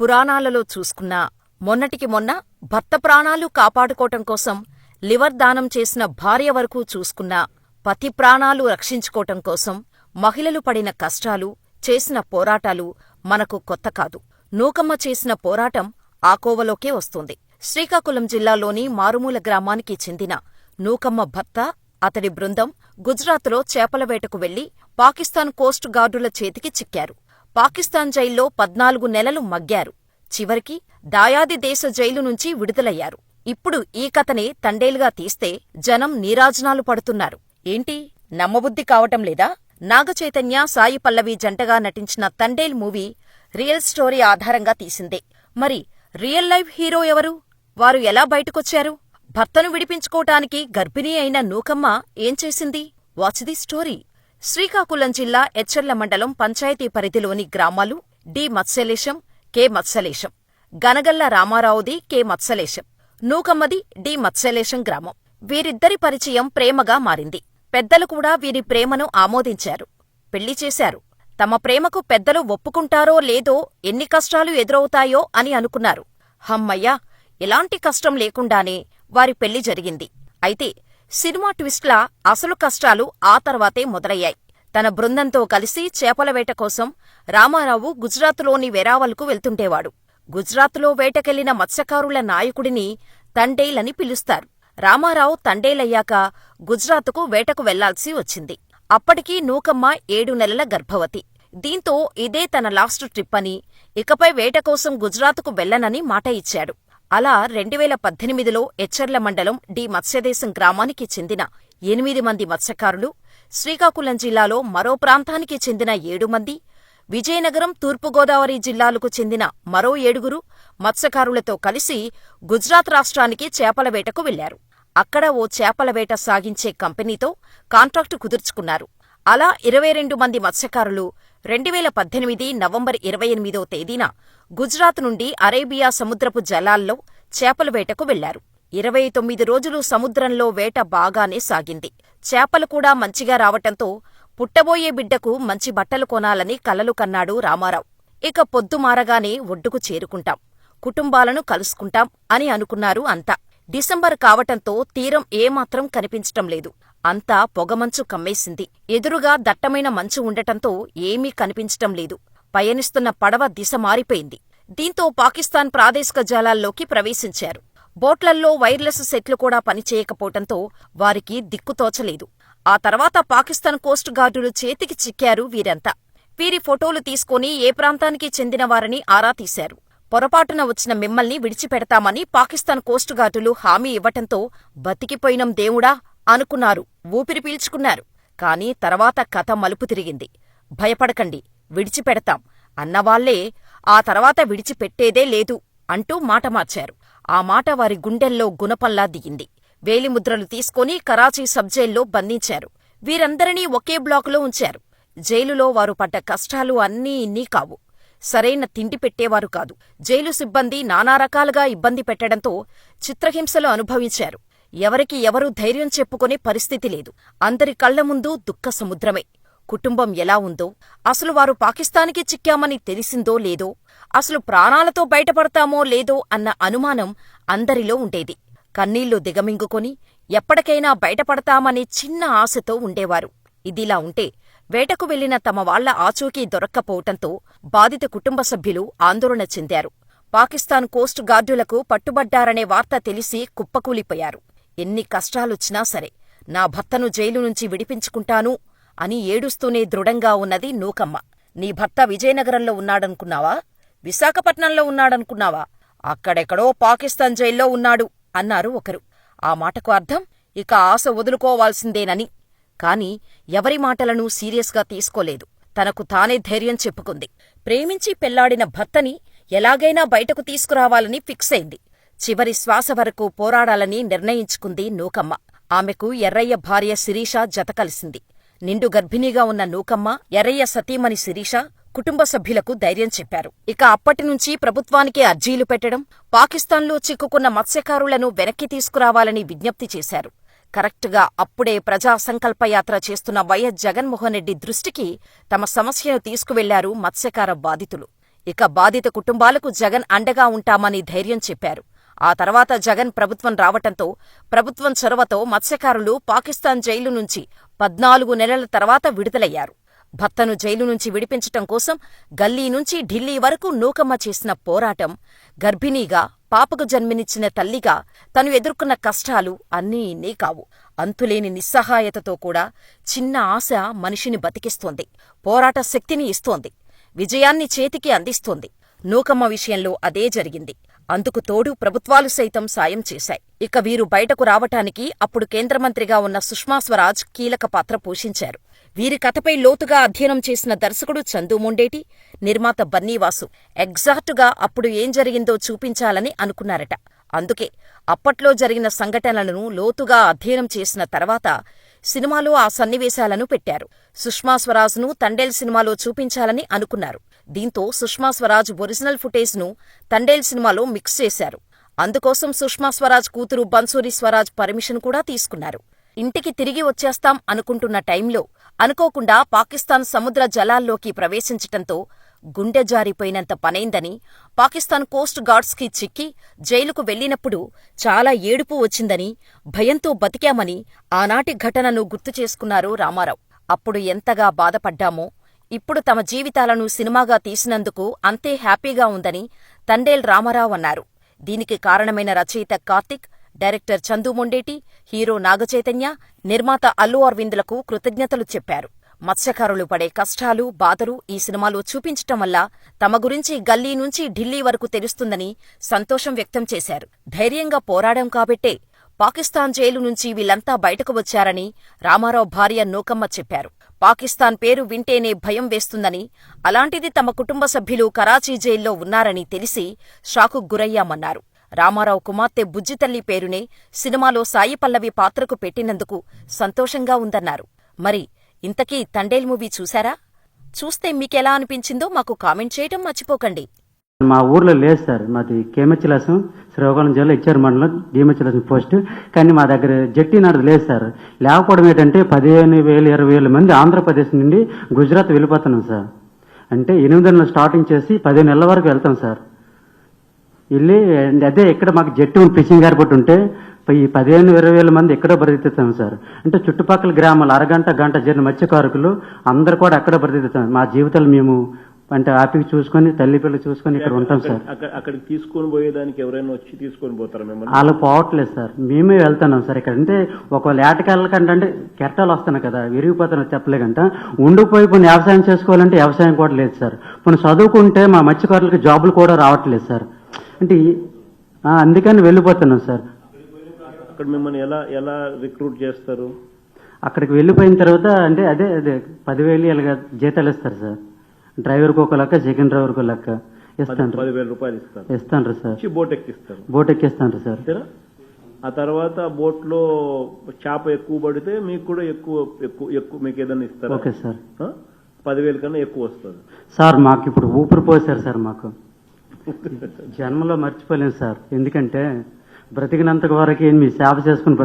పురాణాలలో చూసుకున్నా మొన్నటికి మొన్న భర్త ప్రాణాలు కాపాడుకోవటం కోసం లివర్ దానం చేసిన భార్య వరకు చూసుకున్నా పతి ప్రాణాలు రక్షించుకోవటం కోసం మహిళలు పడిన కష్టాలు, చేసిన పోరాటాలు మనకు కొత్త కాదు. నూకమ్మ చేసిన పోరాటం ఆ కోవలోకే వస్తుంది. శ్రీకాకుళం జిల్లాలోని మారుమూల గ్రామానికి చెందిన నూకమ్మ భర్త, అతడి బృందం గుజరాత్లో చేపల వేటకు వెళ్లి పాకిస్తాన్ కోస్ట్ గార్డుల చేతికి చిక్కారు. పాకిస్తాన్ జైల్లో 14 నెలలు మగ్గారు. చివరికి దాయాది దేశ జైలు నుంచి విడుదలయ్యారు. ఇప్పుడు ఈ కథనే తండేలుగా తీస్తే జనం నీరాజనాలు పడుతున్నారు. ఏంటి, నమ్మబుద్ధి కావటం లేదా? నాగచైతన్య, సాయి పల్లవి జంటగా నటించిన తండేల్ మూవీ రియల్ స్టోరీ ఆధారంగా తీసిందే. మరి రియల్ లైఫ్ హీరో ఎవరు? వారు ఎలా బయటకొచ్చారు? భర్తను విడిపించుకోటానికి గర్భిణీ అయిన నూకమ్మ ఏం చేసింది? Watch the story. శ్రీకాకుళం జిల్లా ఎచ్చెర్ల మండలం పంచాయతీ పరిధిలోని గ్రామాలు డి మత్స్యలేశం, కె మత్స్యలేశం. గనగల్ల రామారావుది కె మత్స్యలేశం, నూకమ్మది డి మత్స్యలేశం గ్రామం. వీరిద్దరి పరిచయం ప్రేమగా మారింది. పెద్దలు కూడా వీరి ప్రేమను ఆమోదించారు, పెళ్లి చేశారు. తమ ప్రేమకు పెద్దలు ఒప్పుకుంటారో లేదో, ఎన్ని కష్టాలు ఎదురవుతాయో అని అనుకున్నారు. హమ్మయ్యా, ఎలాంటి కష్టం లేకుండానే వారి పెళ్లి జరిగింది. అయితే సినిమా ట్విస్ట్లా అసలు కష్టాలు ఆ తర్వాతే మొదలయ్యాయి. తన బృందంతో కలిసి చేపల వేట కోసం రామారావు గుజరాతులోని వెరావల్కు వెళ్తుంటేవాడు. గుజరాత్లో వేటకెళ్లిన మత్స్యకారుల నాయకుడిని తండేల్ అని పిలుస్తారు. రామారావు తండేలయ్యాక గుజరాతుకు వేటకు వెళ్లాల్సి వచ్చింది. అప్పటికీ నూకమ్మ 7 నెలల గర్భవతి. దీంతో ఇదే తన లాస్ట్ ట్రిప్ అని, ఇకపై వేట కోసం గుజరాతుకు వెళ్లనని మాట ఇచ్చాడు. అలా 2018లో ఎచ్చెర్ల మండలం డి మత్స్యదేశం గ్రామానికి చెందిన 8 మంది మత్స్యకారులు, శ్రీకాకుళం జిల్లాలో మరో ప్రాంతానికి చెందిన 7 మంది, విజయనగరం, తూర్పుగోదావరి జిల్లాలకు చెందిన మరో 7 మత్స్యకారులతో కలిసి గుజరాత్ రాష్ట్రానికి చేపల వేటకు వెళ్లారు. అక్కడ ఓ చేపల వేట సాగించే కంపెనీతో కాంట్రాక్టు కుదుర్చుకున్నారు. అలా 22 మంది మత్స్యకారులు 2018 నవంబర్ 28వ తేదీన గుజరాత్ నుండి అరేబియా సముద్రపు జలాల్లో చేపల వేటకు వెళ్లారు. 29 రోజులు సముద్రంలో వేట బాగానే సాగింది. చేపలు కూడా మంచిగా రావటంతో పుట్టబోయే బిడ్డకు మంచి బట్టలు కొనాలని కలలు కన్నాడు రామారావు. ఇక పొద్దుమారగానే ఒడ్డుకు చేరుకుంటాం, కుటుంబాలను కలుసుకుంటాం అని అనుకున్నారు అంతా. డిసెంబర్ కావటంతో తీరం ఏమాత్రం కనిపించటం లేదు. అంతా పొగమంచు కమ్మేసింది. ఎదురుగా దట్టమైన మంచు ఉండటంతో ఏమీ కనిపించటం లేదు. పయనిస్తున్న పడవ దిశ మారిపోయింది. దీంతో పాకిస్తాన్ ప్రాదేశిక జలాల్లోకి ప్రవేశించారు. బోట్లల్లో వైర్లెస్ సెట్లు కూడా పనిచేయకపోవటంతో వారికి దిక్కుతోచలేదు. ఆ తర్వాత పాకిస్తాన్ కోస్ట్ గార్డులు చేతికి చిక్కారు వీరంతా. వీరి ఫోటోలు తీసుకుని ఏ ప్రాంతానికి చెందినవారని ఆరా తీశారు. పొరపాటున వచ్చిన మిమ్మల్ని విడిచిపెడతామని పాకిస్తాన్ కోస్ట్ గార్డులు హామీ ఇవ్వటంతో బతికిపోయినం దేవుడా అనుకున్నారు, ఊపిరి పీల్చుకున్నారు. కాని తర్వాత కథ మలుపు తిరిగింది. భయపడకండి, విడిచిపెడతాం అన్నవాళ్లే ఆ తర్వాత విడిచిపెట్టేదే లేదు అంటూ మాట మార్చారు. ఆ మాట వారి గుండెల్లో గుణపంలా దిగింది. వేలిముద్రలు తీసుకుని కరాచీ సబ్జైల్లో బంధించారు. వీరందరినీ ఒకే బ్లాకులో ఉంచారు. జైలులో వారు పడ్డ కష్టాలు అన్నీ ఇన్నీ కావు. సరైన తిండి పెట్టేవారు కాదు. జైలు సిబ్బంది నానా రకాలుగా ఇబ్బంది పెట్టడంతో చిత్రహింసలు అనుభవించారు. ఎవరికి ఎవరూ ధైర్యం చెప్పుకునే పరిస్థితి లేదు. అందరి కళ్ల ముందు దుఃఖ సముద్రమే. కుటుంబం ఎలా ఉందో, అసలు వారు పాకిస్తాన్కి చిక్కామని తెలిసిందో లేదో, అసలు ప్రాణాలతో బయటపడతామో లేదో అన్న అనుమానం అందరిలో ఉండేది. కన్నీళ్లు దిగమింగుకొని ఎప్పటికైనా బయటపడతామనే చిన్న ఆశతో ఉండేవారు. ఇదిలా ఉంటే వేటకు వెళ్లిన తమ వాళ్ల ఆచూకీ దొరక్కపోవటంతో బాధిత కుటుంబ సభ్యులు ఆందోళన చెందారు. పాకిస్తాన్ కోస్ట్ గార్డులకు పట్టుబడ్డారనే వార్త తెలిసి కుప్పకూలిపోయారు. ఎన్ని కష్టాలొచ్చినా సరే నా భర్తను జైలు నుంచి విడిపించుకుంటాను అని ఏడుస్తూనే దృఢంగా ఉన్నది నూకమ్మ. నీ భర్త విజయనగరంలో ఉన్నాడనుకున్నావా? విశాఖపట్నంలో ఉన్నాడనుకున్నావా? అక్కడెక్కడో పాకిస్తాన్ జైల్లో ఉన్నాడు అన్నారు ఒకరు. ఆ మాటకు అర్థం ఇక ఆశ వదులుకోవాల్సిందేనని. కాని ఎవరి మాటలను సీరియస్గా తీసుకోలేదు. తనకు తానే ధైర్యం చెప్పుకుంది. ప్రేమించి పెళ్లాడిన భర్తని ఎలాగైనా బయటకు తీసుకురావాలని ఫిక్స్ అయింది. చివరి శ్వాస వరకు పోరాడాలని నిర్ణయించుకుంది నూకమ్మ. ఆమెకు ఎర్రయ్య భార్య శిరీష జత కలిసింది. నిండు గర్భిణీగా ఉన్న నూకమ్మ, ఎర్రయ్య సతీమణి శిరీష కుటుంబ సభ్యులకు ధైర్యం చెప్పారు. ఇక అప్పటినుంచి ప్రభుత్వానికి అర్జీలు పెట్టడం, పాకిస్తాన్లో చిక్కుకున్న మత్స్యకారులను వెనక్కి తీసుకురావాలని విజ్ఞప్తి చేశారు. కరెక్ట్గా అప్పుడే ప్రజా సంకల్పయాత్ర చేస్తున్న వైఎస్ జగన్మోహన్ రెడ్డి దృష్టికి తమ సమస్యను తీసుకువెళ్లారు మత్స్యకార బాధితులు. ఇక బాధిత కుటుంబాలకు జగన్ అండగా ఉంటామని ధైర్యం చెప్పారు. ఆ తర్వాత జగన్ ప్రభుత్వం రావటంతో ప్రభుత్వం చొరవతో మత్స్యకారులు పాకిస్తాన్ జైలు నుంచి 14 నెలల తర్వాత విడుదలయ్యారు. భర్తను జైలు నుంచి విడిపించటం కోసం గల్లీ నుంచి ఢిల్లీ వరకు నూకమ్మ చేసిన పోరాటం, గర్భిణీగా, పాపకు జన్మనిచ్చిన తల్లిగా తను ఎదుర్కొన్న కష్టాలు అన్నీ ఇన్నీ కావు. అంతులేని నిస్సహాయతతో కూడా చిన్న ఆశ మనిషిని బతికిస్తోంది, పోరాట శక్తిని ఇస్తోంది, విజయాన్ని చేతికి అందిస్తోంది. నూకమ్మ విషయంలో అదే జరిగింది. అందుకు తోడు ప్రభుత్వాలు సైతం సాయం చేశాయి. ఇక వీరు బయటకు రావటానికి అప్పుడు కేంద్రమంత్రిగా ఉన్న సుష్మా స్వరాజ్ కీలక పాత్ర పోషించారు. వీరి కథపై లోతుగా అధ్యయనం చేసిన దర్శకుడు చందు మొండేటి, నిర్మాత బన్నీవాసు ఎగ్జాక్టుగా అప్పుడు ఏం జరిగిందో చూపించాలని అనుకున్నారట. అందుకే అప్పట్లో జరిగిన సంఘటనలను లోతుగా అధ్యయనం చేసిన తర్వాత సినిమాలో ఆ సన్నివేశాలను పెట్టారు. సుష్మా స్వరాజ్ను తండేల్ సినిమాలో చూపించాలని అనుకున్నారు. దీంతో సుష్మా స్వరాజ్ ఒరిజినల్ ఫుటేజ్ను తండేల్ సినిమాలో మిక్స్ చేశారు. అందుకోసం సుష్మా స్వరాజ్ కూతురు బన్సూరి స్వరాజ్ పర్మిషన్ కూడా తీసుకున్నారు. ఇంటికి తిరిగి వచ్చేస్తాం అనుకుంటున్న టైంలో అనుకోకుండా పాకిస్తాన్ సముద్ర జలాల్లోకి ప్రవేశించటంతో గుండె జారిపోయినంత పనైందని, పాకిస్తాన్ కోస్ట్ గార్డ్స్కి చిక్కి జైలుకు వెళ్లినప్పుడు చాలా ఏడుపు వచ్చిందని, భయంతో బతికామని ఆనాటి ఘటనను గుర్తుచేసుకున్నారు రామారావు. అప్పుడు ఎంతగా బాధపడ్డామో ఇప్పుడు తమ జీవితాలను సినిమాగా తీసినందుకు అంతే హ్యాపీగా ఉందని తండేల్ రామారావు అన్నారు. దీనికి కారణమైన రచయిత కార్తిక్, డైరెక్టర్ చందు మొండేటి, హీరో నాగచైతన్య, నిర్మాత అల్లు అరవింద్లకు కృతజ్ఞతలు చెప్పారు. మత్స్యకారులు పడే కష్టాలు, బాధలు ఈ సినిమాలో చూపించటం వల్ల తమ గురించి గల్లీ నుంచి ఢిల్లీ వరకు తెలుస్తుందని సంతోషం వ్యక్తం చేశారు. ధైర్యంగా పోరాడాం కాబట్టే పాకిస్తాన్ జైలు నుంచి వీళ్లంతా బయటకు వచ్చారని రామారావు భార్య నూకమ్మ చెప్పారు. పాకిస్తాన్ పేరు వింటేనే భయం వేస్తుందని, అలాంటిది తమ కుటుంబ సభ్యులు కరాచీ జైల్లో ఉన్నారని తెలిసి షాకుకు గురయ్యామన్నారు. రామారావు కుమార్తె బుజ్జితల్లి పేరునే సినిమాలో సాయి పల్లవి పాత్రకు పెట్టినందుకు సంతోషంగా ఉందన్నారు. మరి ఇంతకీ తండేల్ మూవీ చూశారా? చూస్తే మీకెలా అనిపించిందో మాకు కామెంట్ చేయటం మర్చిపోకండి. మా ఊర్లో లేదు సార్, మాది కేమచ్చిలాసం, శ్రీకాకుళం జిల్లా ఇచ్చారు మండలం డిఎంహెచ్లాసం పోస్ట్. కానీ మా దగ్గర జట్టి నాడు లేదు సార్. లేకపోవడం ఏంటంటే 15,000 20,000 మంది ఆంధ్రప్రదేశ్ నుండి గుజరాత్ వెళ్ళిపోతున్నాం సార్. అంటే 8 నెలలు స్టార్టింగ్ చేసి 10 నెలల వరకు వెళ్తాం సార్. వెళ్ళి అదే ఇక్కడ మాకు జట్టి ఫిషింగ్ ఎయిర్పోర్ట్ ఉంటే ఈ 15,000-20,000 మంది ఎక్కడో బ్రతికిస్తాం సార్. అంటే చుట్టుపక్కల గ్రామాలు అరగంట గంట జరిగిన మత్స్యకారుకులు అందరు కూడా అక్కడ బ్రతికిస్తాం. మా జీవితాలు మేము అంటే హ్యాపీగా చూసుకొని తల్లి పిల్లలు చూసుకొని ఇక్కడ ఉంటాం సార్. అక్కడికి తీసుకొని పోయేదానికి ఎవరైనా వచ్చి తీసుకొని పోతారా మిమ్మల్ని? వాళ్ళు పోవట్లేదు సార్, మేమే వెళ్తున్నాం సార్. ఇక్కడ అంటే ఒకవేళ ఏటకెళ్ళకంటే అంటే కెరటాలు వస్తున్నాయి కదా, విరిగిపోతున్నా చెప్పలేకంట. ఉండిపోయి కొన్ని వ్యవసాయం చేసుకోవాలంటే వ్యవసాయం కూడా లేదు సార్. కొన్ని చదువుకుంటే మా మత్స్యకారులకి జాబులు కూడా రావట్లేదు సార్. అంటే అందుకని వెళ్ళిపోతున్నాం సార్. అక్కడ మిమ్మల్ని ఎలా రిక్రూట్ చేస్తారు? అక్కడికి వెళ్ళిపోయిన తర్వాత అంటే అదే 10,000 ఇలాగా జీతాలు ఇస్తారు సార్. డ్రైవర్కి ఒక లెక్క, సెకండ్ డ్రైవర్కి ఒక లెక్క ఇస్తాను. 10,000 రూపాయలు ఇస్తారు. ఇస్తాను సార్. బోట్ ఎక్కిస్తారు. బోట్ ఎక్కిస్తాను సార్. ఆ తర్వాత బోట్ లో చేప ఎక్కువ పడితే మీకు కూడా ఎక్కువ మీకు ఏదైనా ఇస్తారు. Okay sir. 10,000 కన్నా ఎక్కువ వస్తుంది సార్. మాకు ఇప్పుడు ఊపిరి పోసారు సార్. మాకు జన్మలో మర్చిపోలేను సార్. ఎందుకంటే బ్రతికినంత వరకు మీ సేవ చేసుకుని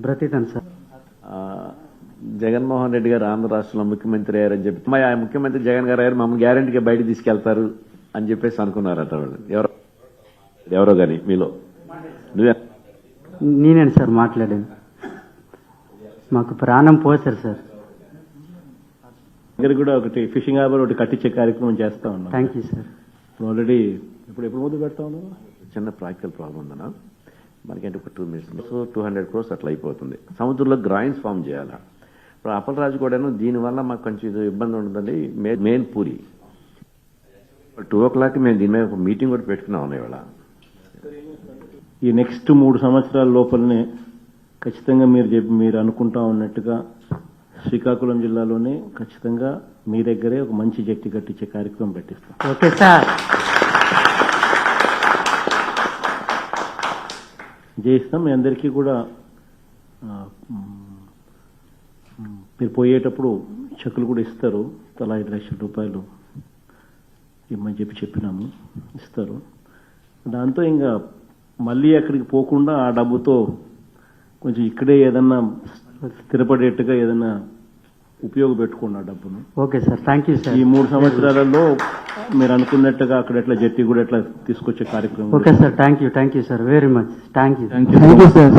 బ్రతికాను సార్. జగన్మోహన్ రెడ్డి గారు ఆంధ్ర రాష్ట్రంలో ముఖ్యమంత్రి అయ్యారని చెప్పి ఆ ముఖ్యమంత్రి జగన్ గారు అయ్యారు, మమ్మల్ని గ్యారెంటీగా బయట తీసుకెళ్తారు అని చెప్పేసి అనుకున్నారట వాళ్ళు. ఎవరో గాని మీలో నువ్వే? నేనేను సార్ మాట్లాడాను. మాకు ప్రాణం పోసారు సార్. దగ్గర కూడా ఒకటి ఫిషింగ్ హార్బర్ ఒకటి కట్టించే కార్యక్రమం చేస్తా ఉన్నాం. Thank you sir. ఆల్రెడీ ఎప్పుడు మొదలు పెడతా ఉన్నాం. చిన్న ప్రాక్టికల్ ప్రాబ్లం ఉందన్నా మనకంటే ఒక 2 minutes 200 crores అట్లా అయిపోతుంది. సముద్రంలో గ్రాయిన్స్ ఫామ్ చేయాలి. ఇప్పుడు అప్పలరాజు కూడాను దీనివల్ల మాకు కొంచెం ఇబ్బంది ఉంటుందండి. మెయిన్ పూరి 2 o'clock మేము దీని మీద ఒక మీటింగ్ కూడా పెట్టుకున్నాం ఇవాళ. ఈ నెక్స్ట్ 3 సంవత్సరాల లోపలనే ఖచ్చితంగా మీరు అనుకుంటా ఉన్నట్టుగా శ్రీకాకుళం జిల్లాలోనే ఖచ్చితంగా మీ దగ్గరే ఒక మంచి జట్టి కట్టించే కార్యక్రమం పెట్టిస్తాం. Okay sir. చేయిస్తాం. మీ అందరికీ కూడా మీరు పోయేటప్పుడు చెక్కులు కూడా ఇస్తారు. తలా 5 లక్షల రూపాయలు ఇమ్మని చెప్పినాము, ఇస్తారు. దాంతో ఇంకా మళ్ళీ అక్కడికి పోకుండా ఆ డబ్బుతో కొంచెం ఇక్కడే ఏదన్నా స్థిరపడేట్టుగా ఏదన్నా ఉపయోగపెట్టుకోండి ఆ డబ్బును. Okay sir, thank you sir. ఈ 3 సంవత్సరాలలో మీరు అనుకున్నట్టుగా అక్కడ ఎట్లా జట్టి కూడా ఎట్లా తీసుకొచ్చే కార్యక్రమం. Okay sir, thank you sir very much. Thank you. Thank you sir.